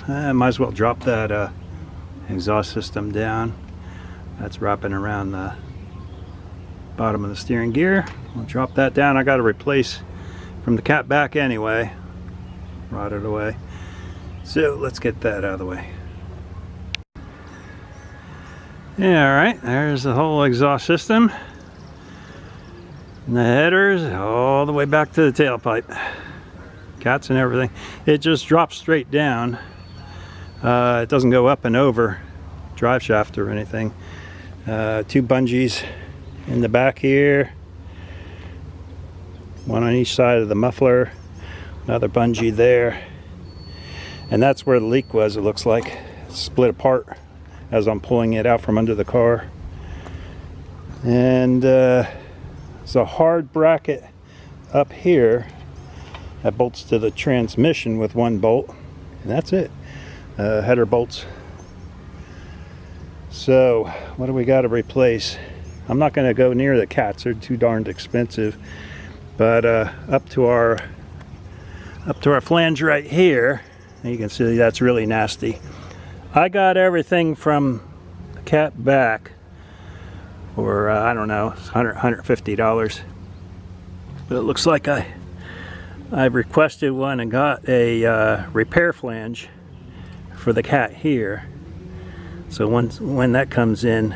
I might as well drop that exhaust system down. That's wrapping around the bottom of the steering gear. I'll drop that down. I got to replace from the cat back anyway. Rotted away. So let's get that out of the way. Yeah, alright, there's the whole exhaust system. And the headers all the way back to the tailpipe. Cats and everything. It just drops straight down. It doesn't go up and over drive shaft or anything. 2 bungees in the back here. One on each side of the muffler. Another bungee there. And that's where the leak was, it looks like. It's split apart as I'm pulling it out from under the car. And there's a hard bracket up here that bolts to the transmission with 1 bolt. And that's it. Header bolts. So what do we got to replace? I'm not going to go near the cats, they're too darned expensive. But up to our flange right here, you can see that's really nasty. I got everything from the cat back for I don't know, $150. But it looks like I've requested one and got a repair flange for the cat here. So when that comes in,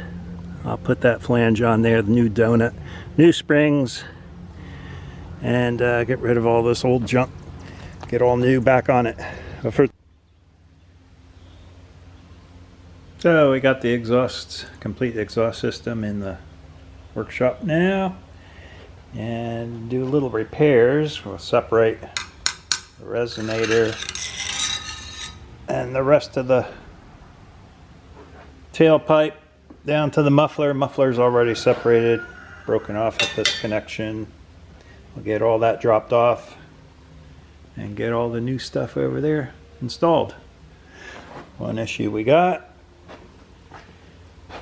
I'll put that flange on there, the new donut, new springs, and get rid of all this old junk, get all new back on it. So we got the complete exhaust system in the workshop now, and do little repairs. We'll separate the resonator and the rest of the tailpipe down to the muffler. Muffler's already separated, broken off at this connection. We'll get all that dropped off and get all the new stuff over there installed. One issue we got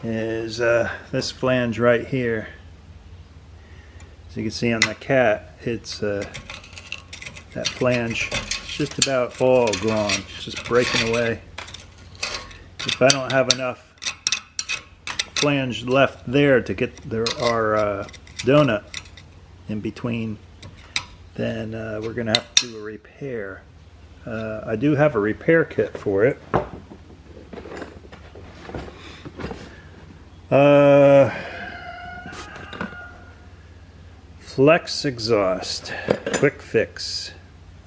is this flange right here. As you can see on the cat, it's that flange is just about all gone. It's just breaking away. If I don't have enough flange left there to get our donut in between, then we're gonna have to do a repair. I do have a repair kit for it. Flex exhaust, quick fix.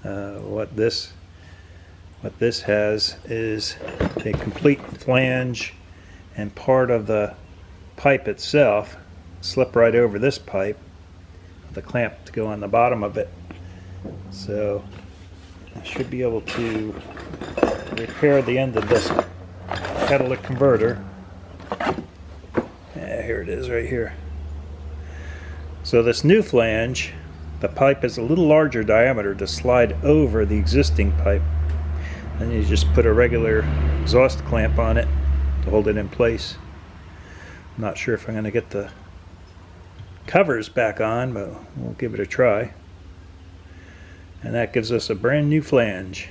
What this has is a complete flange and part of the pipe itself slip right over this pipe, the clamp to go on the bottom of it. So I should be able to repair the end of this catalytic converter. Here it is right here. So this new flange, the pipe is a little larger diameter to slide over the existing pipe. Then you just put a regular exhaust clamp on it to hold it in place. I'm not sure if I'm going to get the covers back on, but we'll give it a try. And that gives us a brand new flange.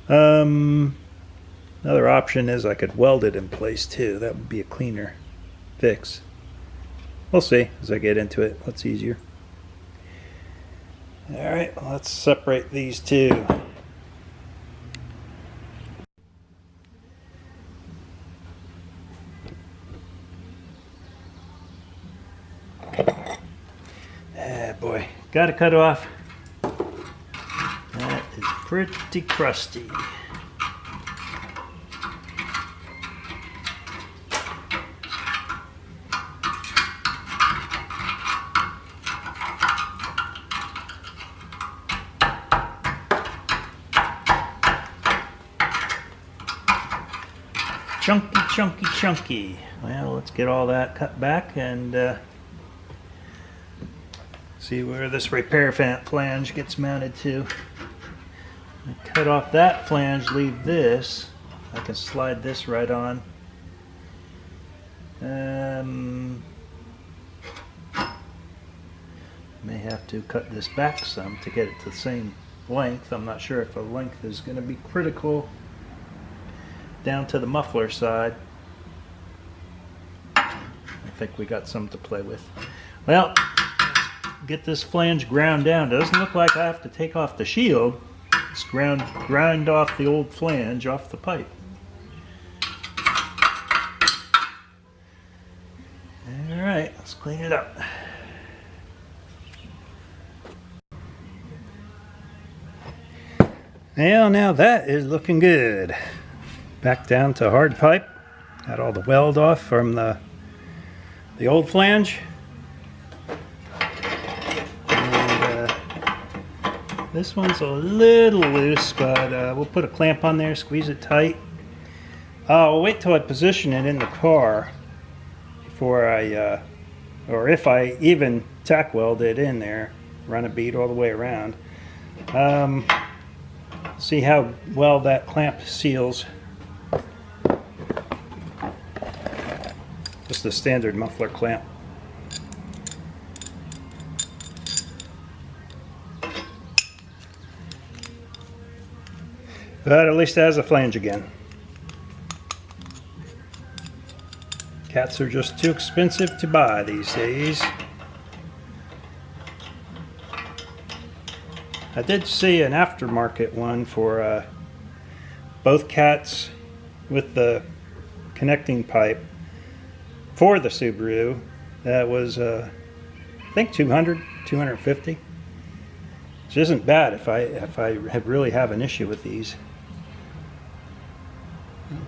Another option is I could weld it in place too. That would be a cleaner fix. We'll see as I get into it what's easier. Alright, let's separate these two. Ah boy, gotta cut off. That is pretty crusty. Chunky, chunky, chunky. Well, let's get all that cut back and see where this repair flange gets mounted to. I cut off that flange, leave this. I can slide this right on. May have to cut this back some to get it to the same length. I'm not sure if the length is going to be critical down to the muffler side. I think we got some to play with. Well, let's get this flange ground down. It doesn't look like I have to take off the shield. Just grind off the old flange off the pipe. Alright, let's clean it up. Well, now that is looking good. Back down to hard pipe. Got all the weld off from the old flange. And this one's a little loose, but we'll put a clamp on there, squeeze it tight. I'll wait till I position it in the car before I, or if I even tack weld it in there, run a bead all the way around. See how well that clamp seals. Just the standard muffler clamp. But at least it has a flange again. Cats are just too expensive to buy these days. I did see an aftermarket one for both cats with the connecting pipe for the Subaru. That was I think 200, 250. Which isn't bad if I really have an issue with these.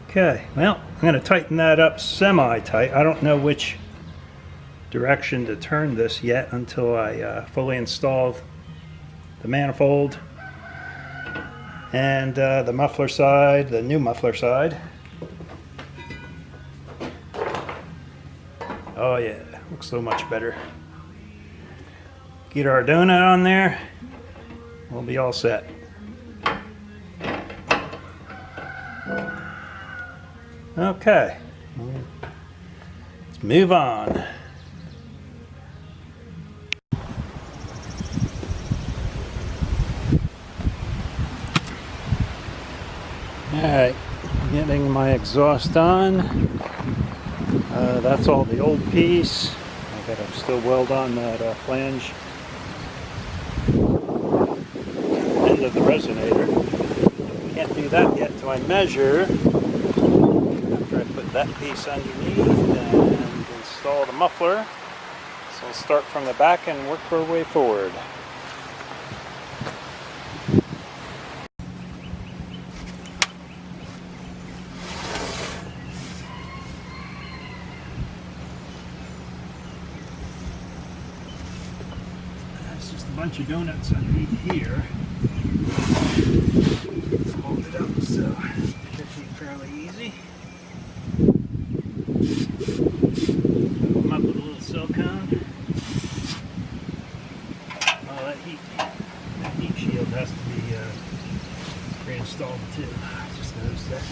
Okay, well, I'm going to tighten that up semi-tight. I don't know which direction to turn this yet until I fully install the manifold and the muffler side, the new muffler side. Oh yeah, looks so much better. Get our donut on there, we'll be all set. Okay, let's move on. Alright, getting my exhaust on. That's all the old piece. I gotta still weld on that flange end of the resonator. Can't do that yet till I measure. After I put that piece underneath and install the muffler. So we'll start from the back and work our way forward. Bunch of donuts underneath here. Hold it up, so should be fairly easy. Put them up with a little silicone. Oh, that heat shield has to be reinstalled too. I just noticed that.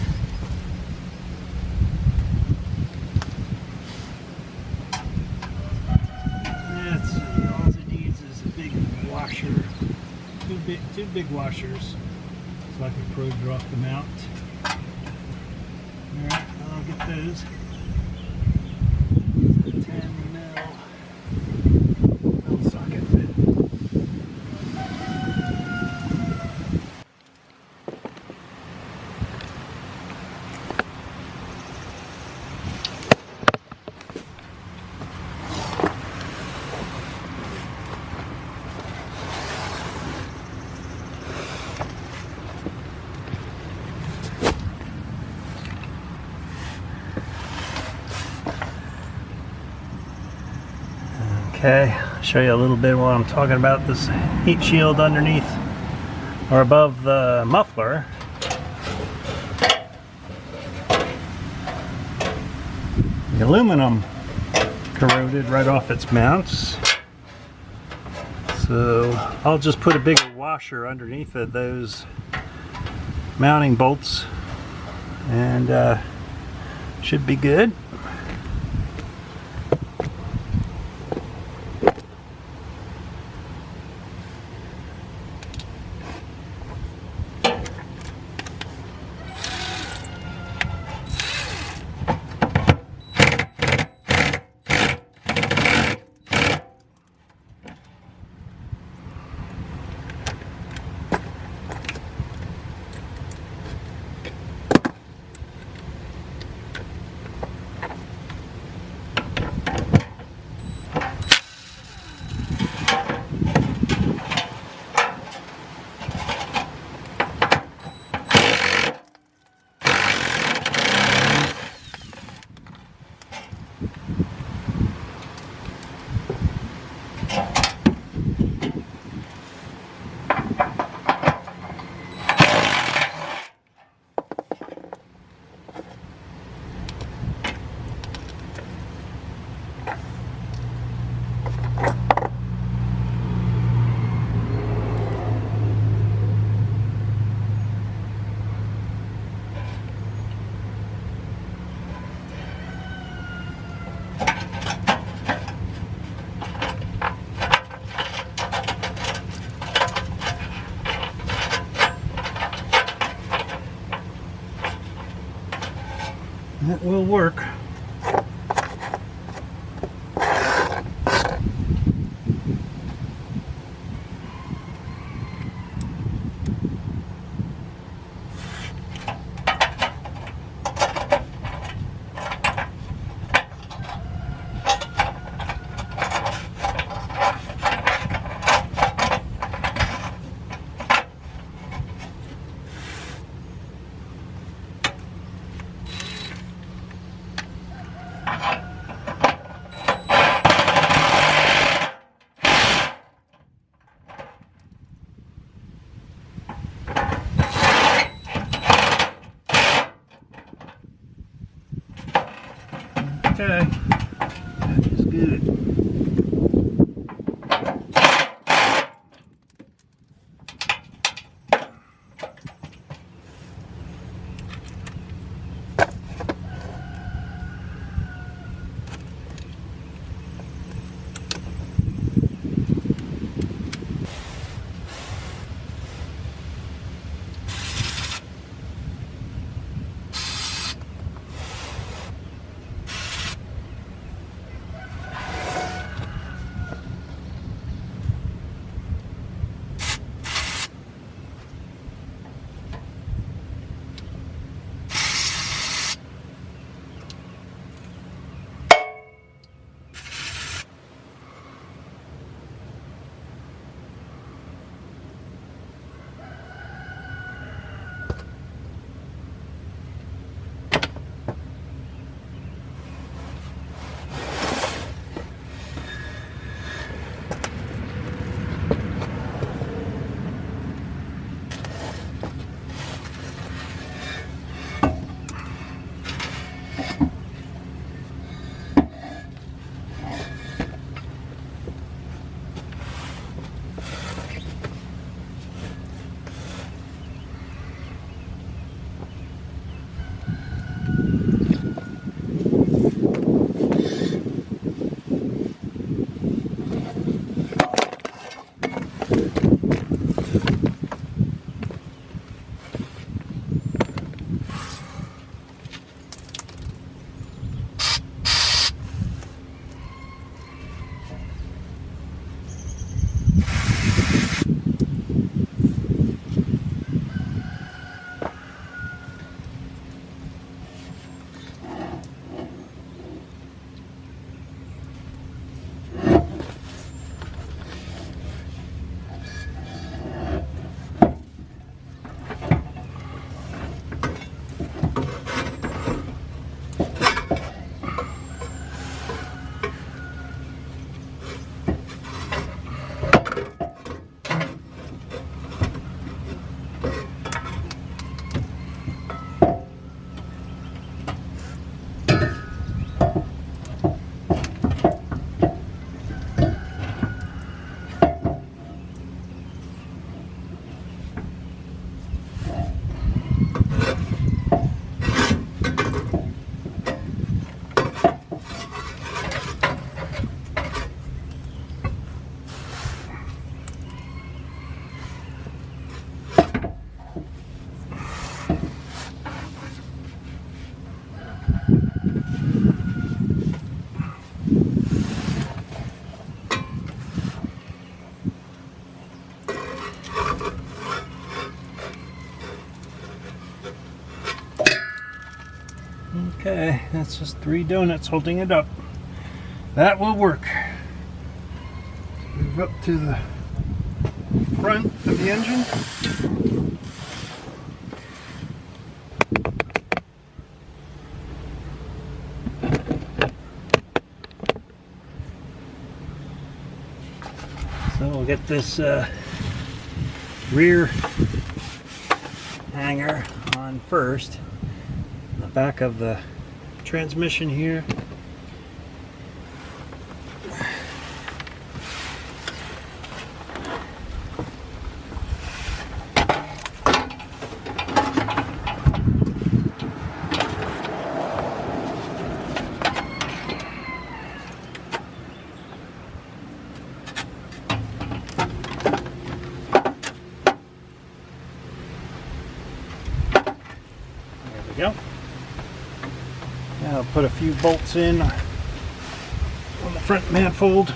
Washer, two big washers, so I can probe off the mount. Alright, I'll get those. 10 mil socket. Okay, I'll show you a little bit what I'm talking about. This heat shield underneath or above the muffler. The aluminum corroded right off its mounts. So I'll just put a bigger washer underneath of those mounting bolts and should be good. That will work. Okay, that is good. Okay, that's just 3 donuts holding it up. That will work. Move up to the front of the engine. So we'll get this rear hanger on first. The back of the transmission here. There we go. Now I'll put a few bolts in on the front manifold.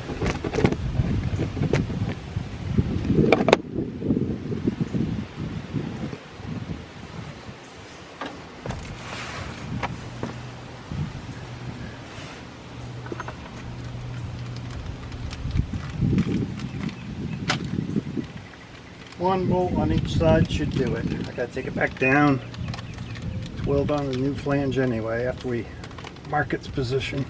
One bolt on each side should do it. I gotta take it back down, weld on the new flange anyway after we mark its position.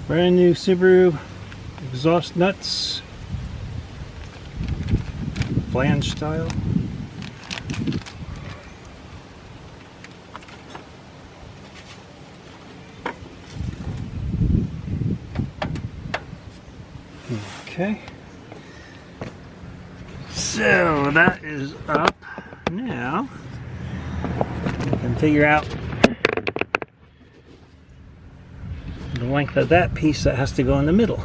Brand new Subaru exhaust nuts, flange style. Okay, so that is up. Now I can figure out the length of that piece that has to go in the middle.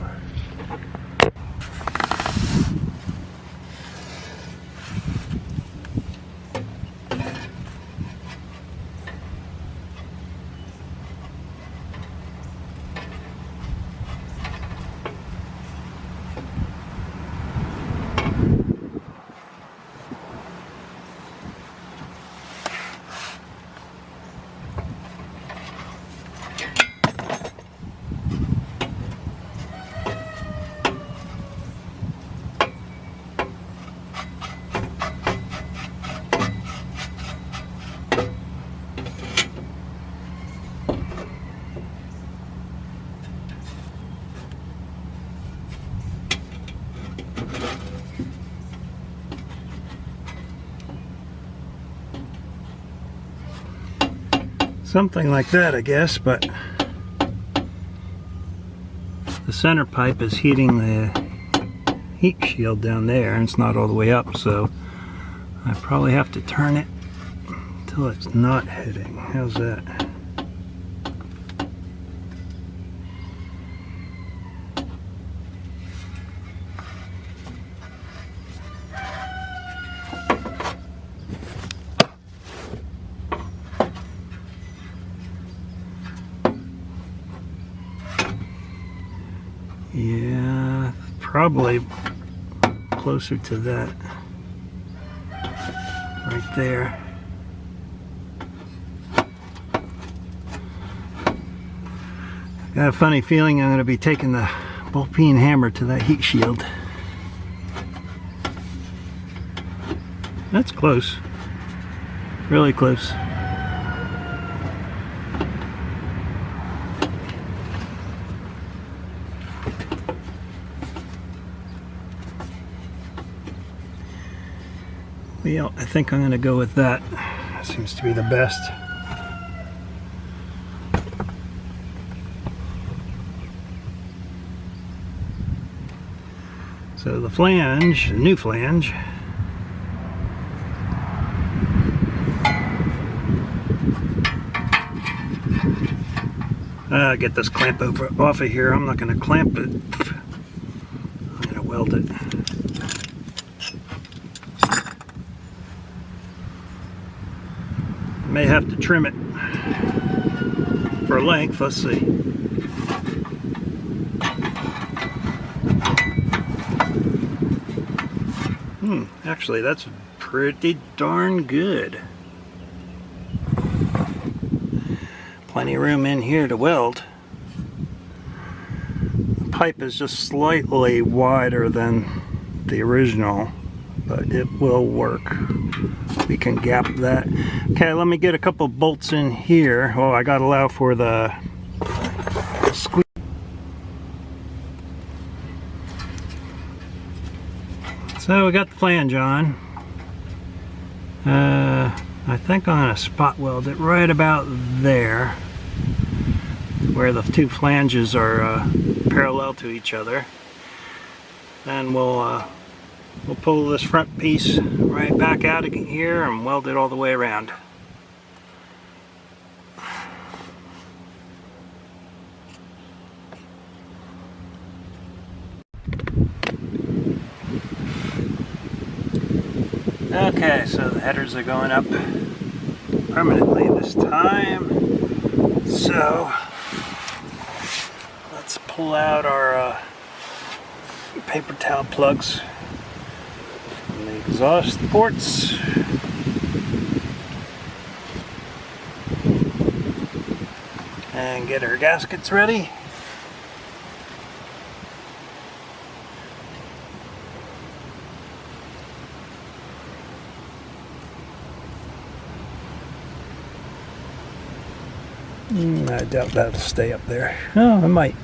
Something like that, I guess, but the center pipe is heating the heat shield down there, and it's not all the way up, so I probably have to turn it until it's not hitting. How's that? Yeah, probably closer to that right there. Got a funny feeling I'm going to be taking the ball-peen hammer to that heat shield. That's close, really close. Yeah, I think I'm going to go with that. Seems to be the best. So the flange, the new flange, get this clamp off of here. I'm not going to clamp it. I'm going to weld it. May have to trim it for length. Let's see. Actually, that's pretty darn good. Plenty of room in here to weld. The pipe is just slightly wider than the original, but it will work. We can gap that. Okay, let me get a couple bolts in here. Oh, I got to allow for the squeeze. So we got the flange on. I think I'm going to spot weld it right about there, where the two flanges are parallel to each other. Then we'll pull this front piece right back out again here and weld it all the way around. Okay, so the headers are going up permanently this time. So let's pull out our paper towel plugs from the exhaust ports. And get our gaskets ready. I doubt that'll stay up there. Oh, it might.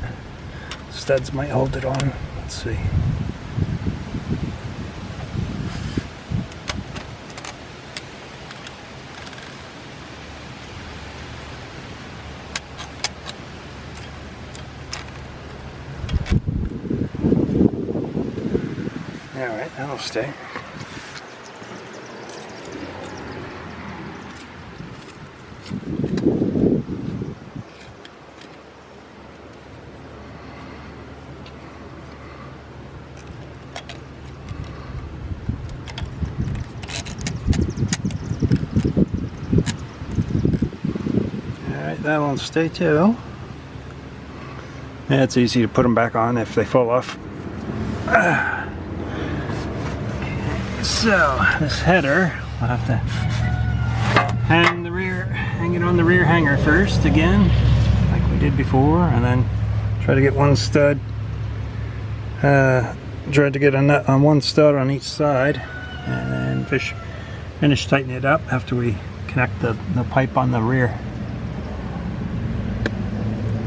Studs might hold it on. Let's see. Alright, that'll stay. That won't stay too. Yeah, it's easy to put them back on if they fall off. So this header, I'll have to hang it on the rear hanger first again, like we did before, and then try to get one stud. Try to get a nut on one stud on each side, and then finish tightening it up after we connect the pipe on the rear.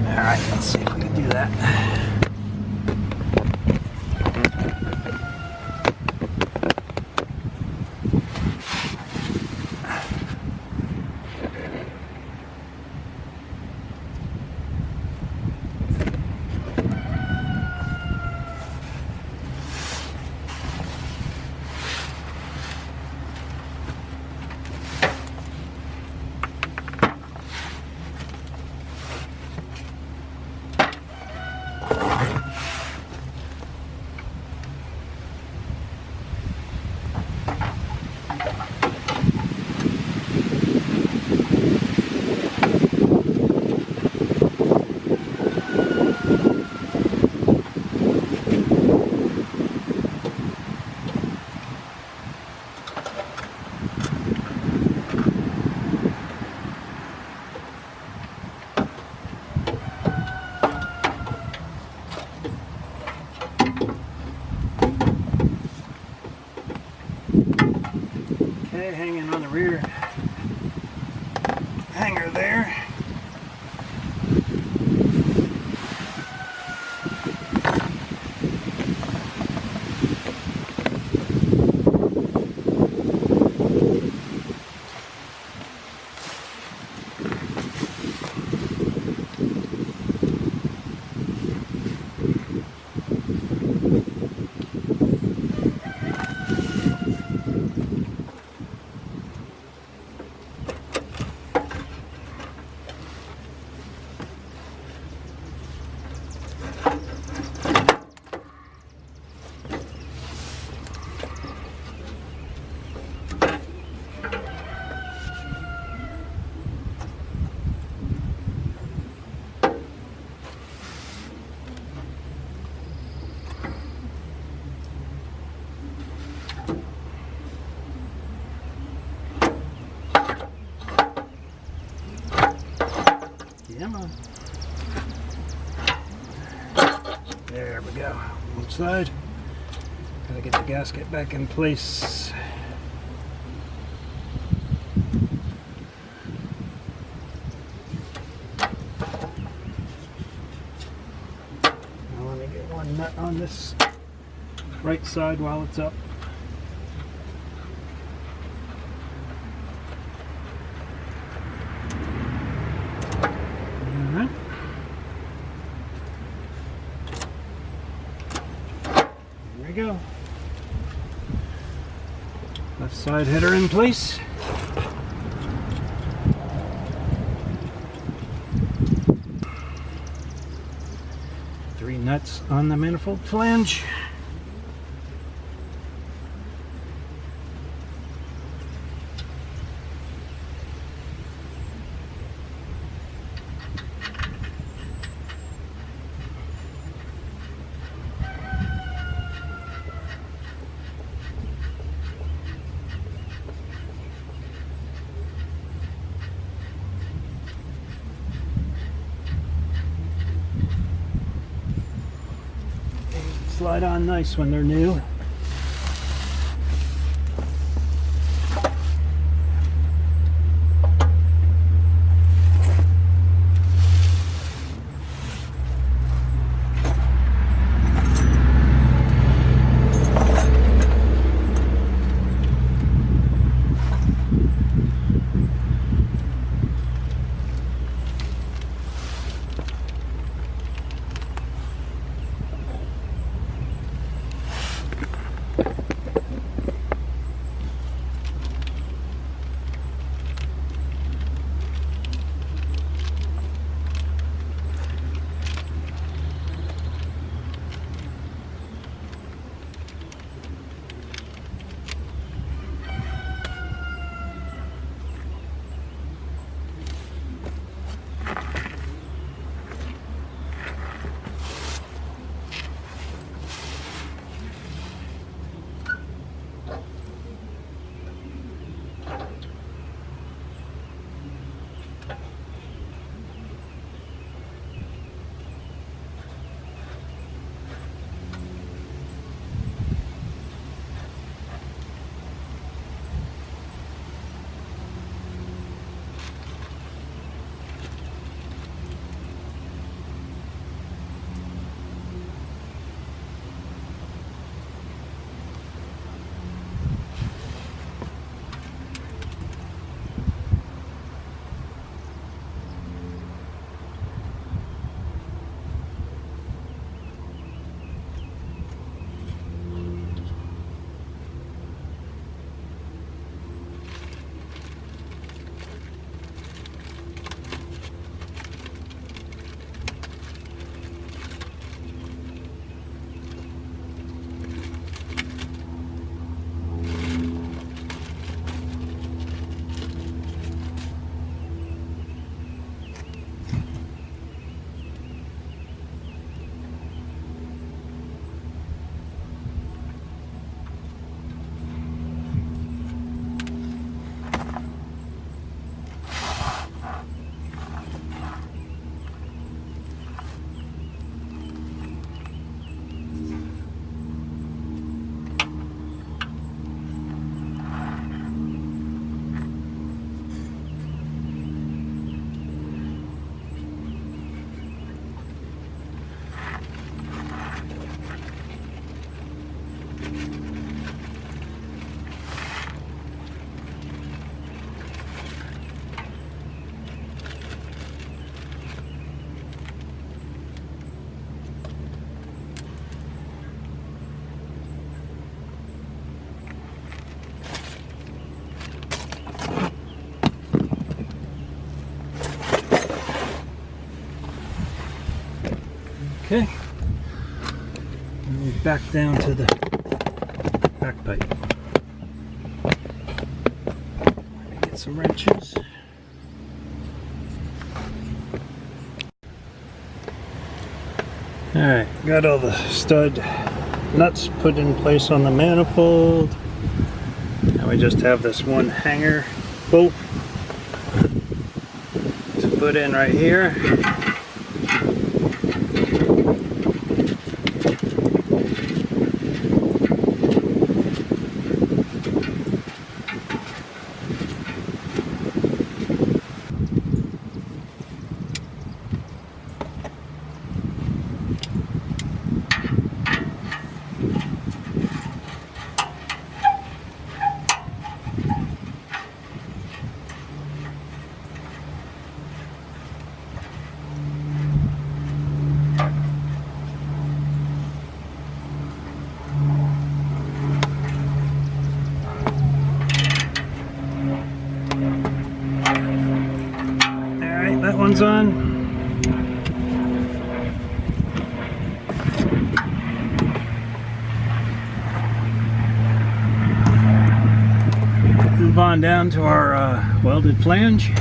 Alright, let's see if we can do that. Okay, hanging on the rear hanger there. There we go. One side. Gotta get the gasket back in place. Now let me get one nut on this right side while it's up. Alright. There we go. Left side header in place. Three nuts on the manifold flange. Slide on nice when they're new. Okay, and we're back down to the back pipe. Get some wrenches. Alright, got all the stud nuts put in place on the manifold. Now we just have this one hanger bolt to put in right here. That one's on. Move on down to our welded flange.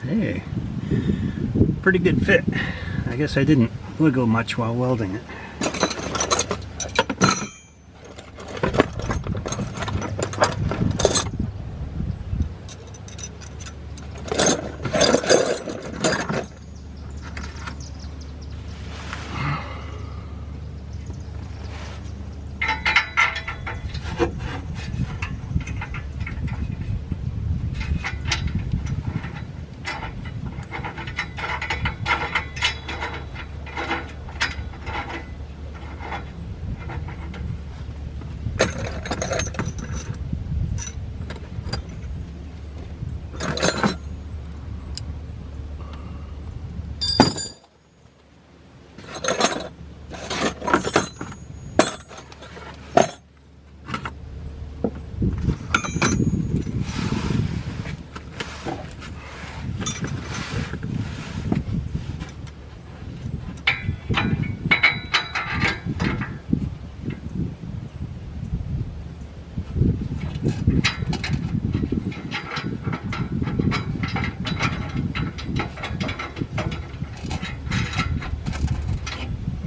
Hey, pretty good fit. I guess I didn't wiggle much while welding it.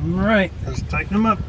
Alright, let's tighten them up.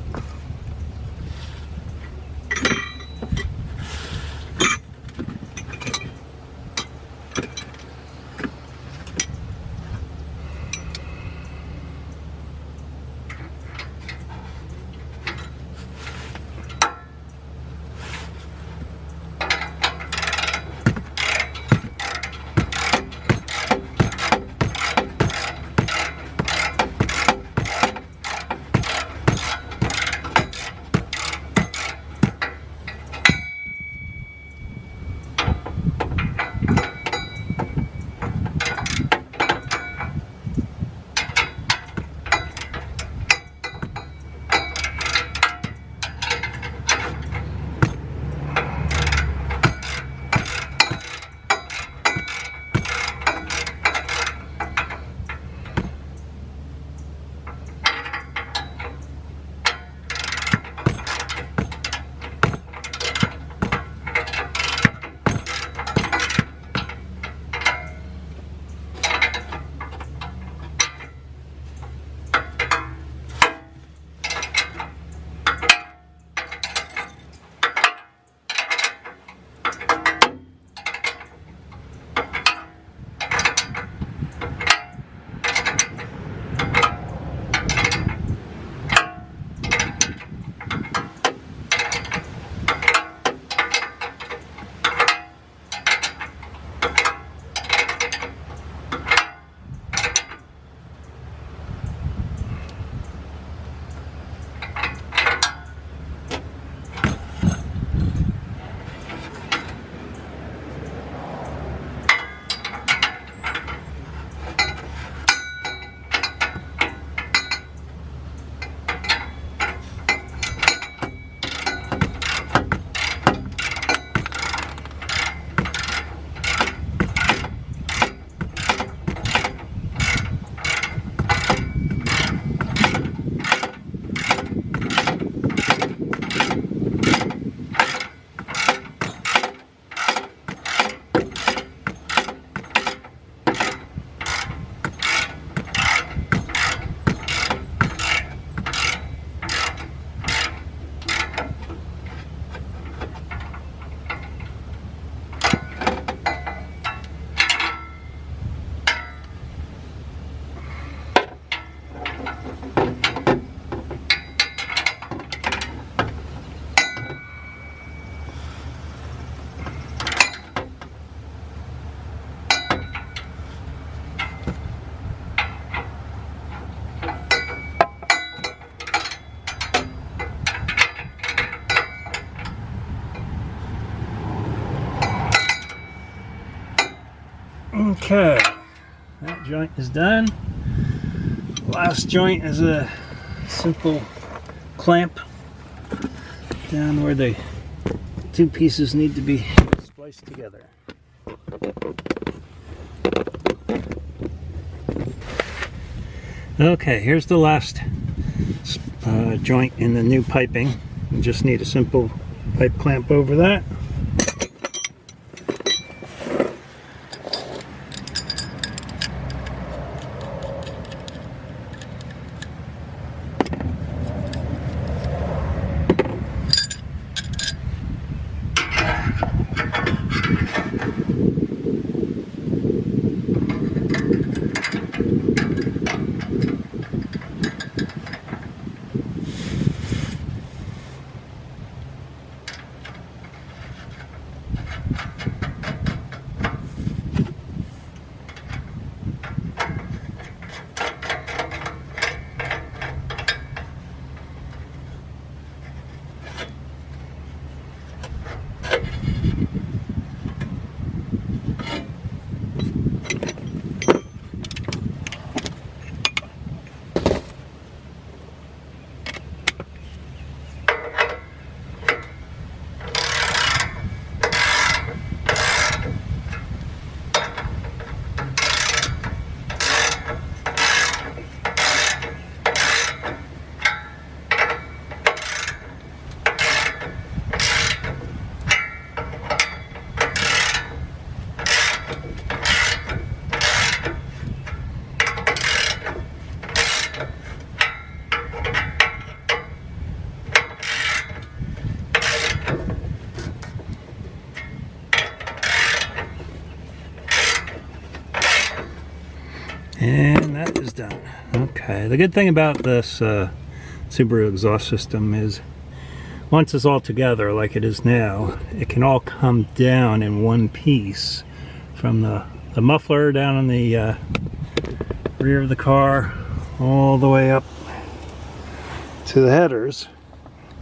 Okay, that joint is done. Last joint is a simple clamp down where the two pieces need to be spliced together. Okay, here's the last joint in the new piping. You just need a simple pipe clamp over that. And that is done. Okay, the good thing about this Subaru exhaust system is once it's all together like it is now, it can all come down in one piece from the muffler down on the rear of the car all the way up to the headers.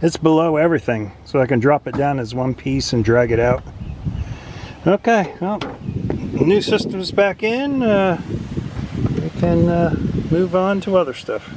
It's below everything, so I can drop it down as one piece and drag it out. Okay, well, the new system's back in. We can move on to other stuff.